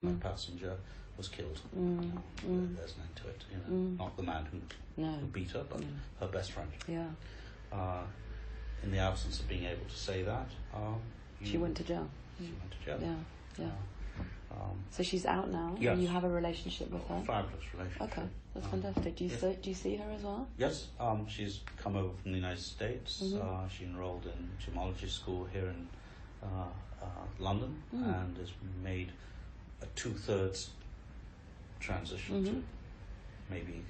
My passenger was killed. There's an end to it. Not the man who beat her, but her best friend. Yeah. In the absence of being able to say that, she went to jail. She went to jail. Yeah. So she's out now. Yes. And you have a relationship with her. Fabulous relationship. Okay, that's fantastic. Do you see her as well? Yes. She's come over from the United States. She enrolled in gemology school here in London and has made a 2/3 transition to maybe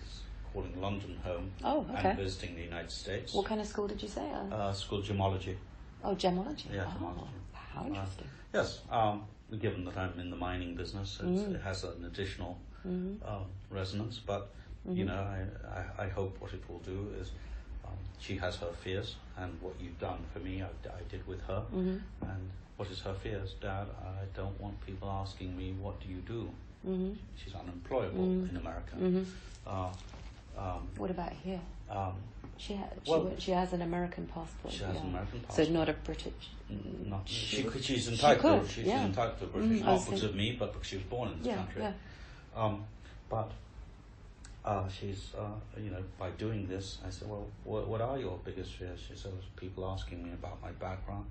calling London home and visiting the United States. What kind of school did you say? School gemology. Oh, gemology. Yeah, oh, gemology. How interesting. Yes. Given that I'm in the mining business, it has an additional resonance. But I hope what it will do is she has her fears, and what you've done for me, I did with her. And what is her fears? Dad, I don't want people asking me, what do you do? She's unemployable in America. What about here? She has an American passport. She has an American passport. So not a British. She's entitled. She's entitled to a British, not because of me, but because she was born in this country. Yeah. But she's, by doing this, I said, well, what are your biggest fears? She said, people asking me about my background.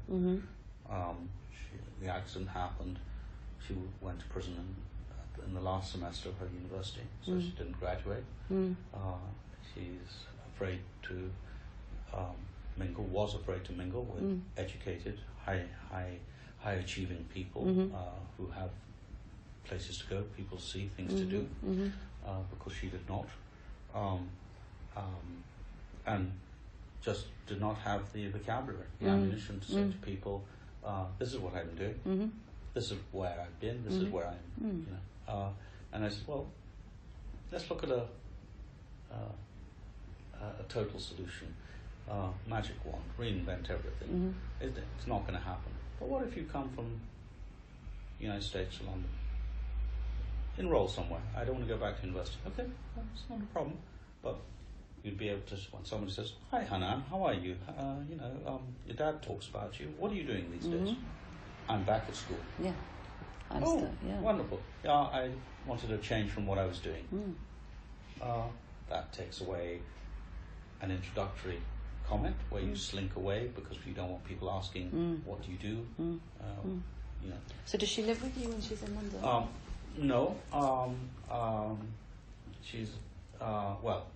The accident happened. She went to prison in the last semester of her university, so she didn't graduate. She's afraid to was afraid to mingle with educated, high achieving people who have places to go, people to see, things to do, because she did not, and just did not have the vocabulary, the ammunition to say to people, this is what I'm doing, this is where I've been, this is where I'm, and I said, well, let's look at a total solution, magic wand, reinvent everything. It's not going to happen. But what if you come from the United States to London? Enroll somewhere. I don't want to go back to university. Okay, well, it's not a problem. But you'd be able to, when somebody says, hi Hanan, how are you? Your dad talks about you. What are you doing these days? I'm back at school. Yeah. Wonderful. Yeah, I wanted to change from what I was doing. That takes away an introductory comment where you slink away because you don't want people asking, what do you do? So does she live with you when she's in London? No. She's,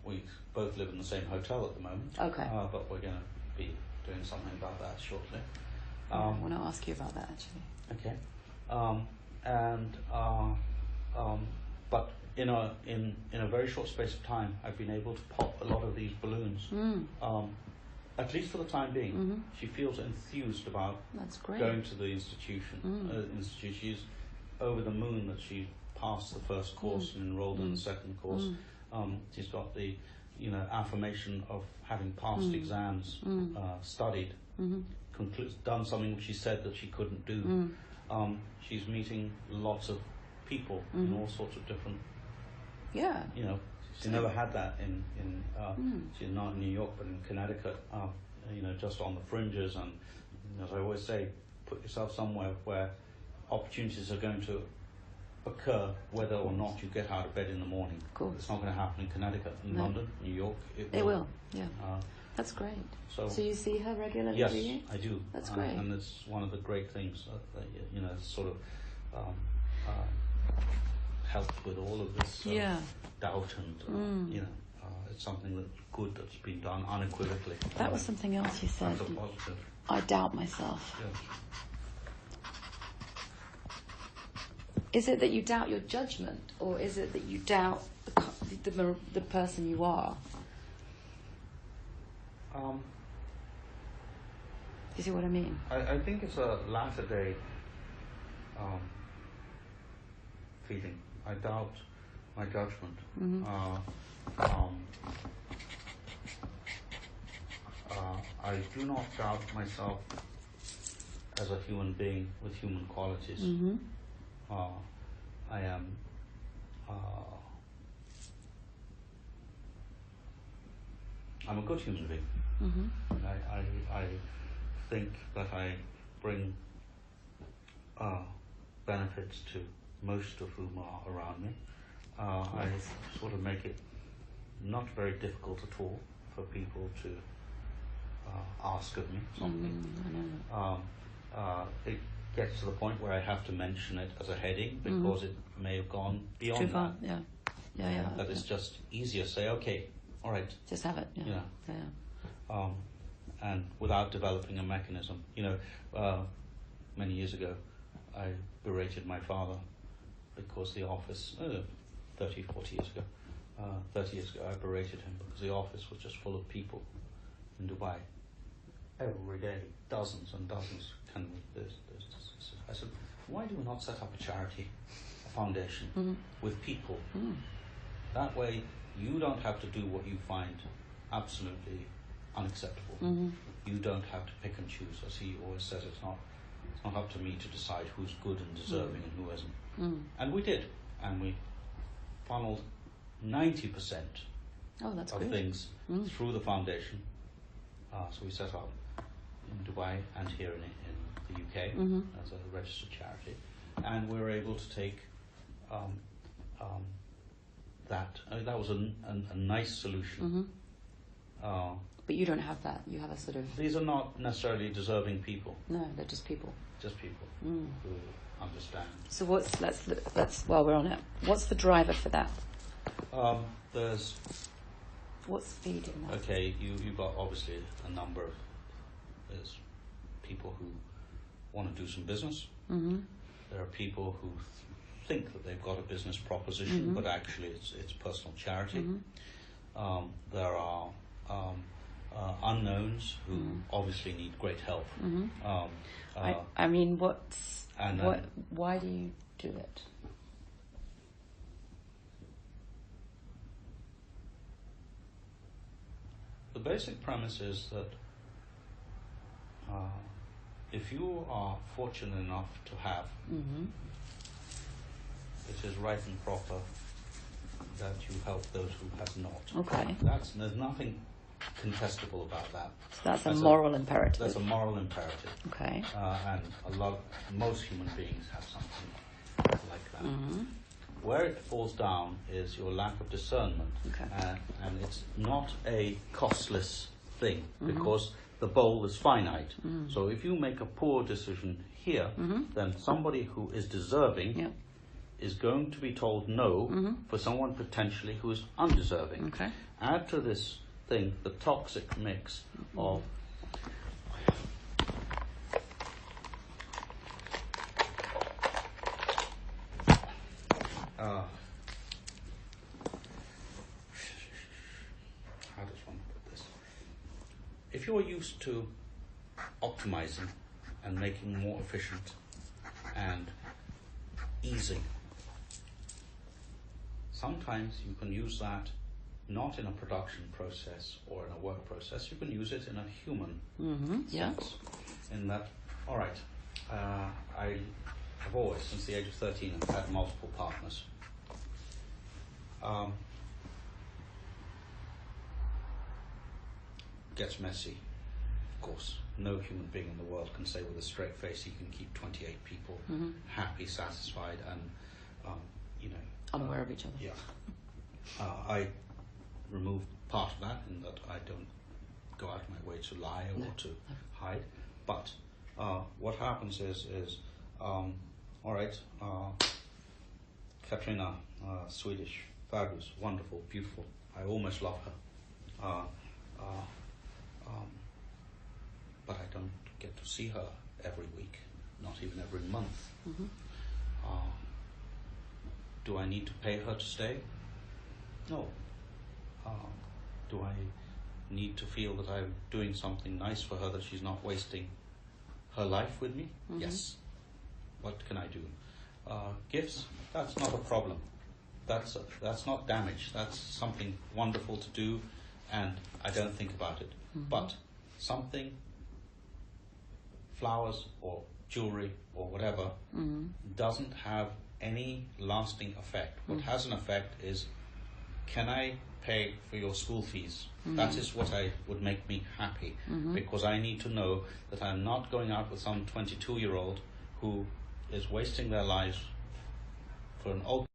we both live in the same hotel at the moment. Okay. But we're going to be doing something about that shortly. I want to ask you about that, actually. Okay. But in a very short space of time, I've been able to pop a lot of these balloons. At least for the time being, she feels enthused about going to the institution. She's over the moon that she passed the first course and enrolled in the second course. She's got the affirmation of having passed exams, studied, done something which she said that she couldn't do. She's meeting lots of people in all sorts of different. Yeah. She never had that in she's not in New York, but in Connecticut. Just on the fringes, and as I always say, put yourself somewhere where opportunities are going to occur, whether or not you get out of bed in the morning. Of course. It's not going to happen in Connecticut, in London, New York. It will. Yeah. That's great. So you see her regularly? Yes, I do. That's great. And it's one of the great things that sort of helped with all of this doubt and it's something good that's been done unequivocally. That was something else you said. That's a positive. I doubt myself. Yes. Is it that you doubt your judgment, or is it that you doubt the person you are? Do you see what I mean? I think it's a latter day feeling. I doubt my judgment. I do not doubt myself as a human being with human qualities. I am I'm a good human being. I think that I bring benefits to most of whom are around me. I sort of make it not very difficult at all for people to ask of me something. It gets to the point where I have to mention it as a heading because it may have gone beyond Too far. that. That it's just easier to say, okay, all right. Just have it. And without developing a mechanism. Many years ago, I berated my father because the office, 30 years ago, I berated him because the office was just full of people in Dubai. Every day, dozens and dozens. I said, why do we not set up a charity, a foundation, with people? That way, you don't have to do what you find absolutely unacceptable. You don't have to pick and choose. As he always says, it's not up to me to decide who's good and deserving and who isn't. And we did, and we funneled 90% of things through the foundation. So we set up in Dubai and here in the UK as a registered charity, and we were able to take that. That was a nice solution. But you don't have that. You have a sort of... These are not necessarily deserving people. No, they're just people. Just people who understand. So let's while we're on it, what's the driver for that? There's... What's feeding that? Okay, you've got obviously a number of... There's people who want to do some business. There are people who think that they've got a business proposition, but actually it's personal charity. There are unknowns who obviously need great help. I mean, why do you do it? The basic premise is that if you are fortunate enough to have, it is right and proper that you help those who have not. Okay. There's nothing contestable about that. So that's a moral imperative. That's a moral imperative. Okay. And most human beings have something like that. Where it falls down is your lack of discernment. Okay. And it's not a costless thing because the bowl is finite. So if you make a poor decision here, then somebody who is deserving is going to be told no for someone potentially who is undeserving. Okay. Add to this thing the toxic mix of how does one put this? If you're used to optimizing and making more efficient and easing, sometimes you can use that not in a production process or in a work process. You can use it in a human sense. In that, all right, I have always, since the age of 13, I've had multiple partners. Gets messy, of course. No human being in the world can say with a straight face he can keep 28 people happy, satisfied, and unaware of each other. Yeah. I remove part of that in that I don't go out of my way to lie or to hide. But what happens is all right, Katrina, Swedish, fabulous, wonderful, beautiful. I almost love her. But I don't get to see her every week, not even every month. Do I need to pay her to stay? No. Do I need to feel that I'm doing something nice for her, that she's not wasting her life with me? Yes. What can I do? Gifts? That's not a problem. That's not damage. That's something wonderful to do, and I don't think about it. But something, flowers or jewelry or whatever, doesn't have any lasting effect. What has an effect is, can I pay for your school fees? That is what would make me happy, because I need to know that I'm not going out with some 22-year-old who is wasting their lives for an old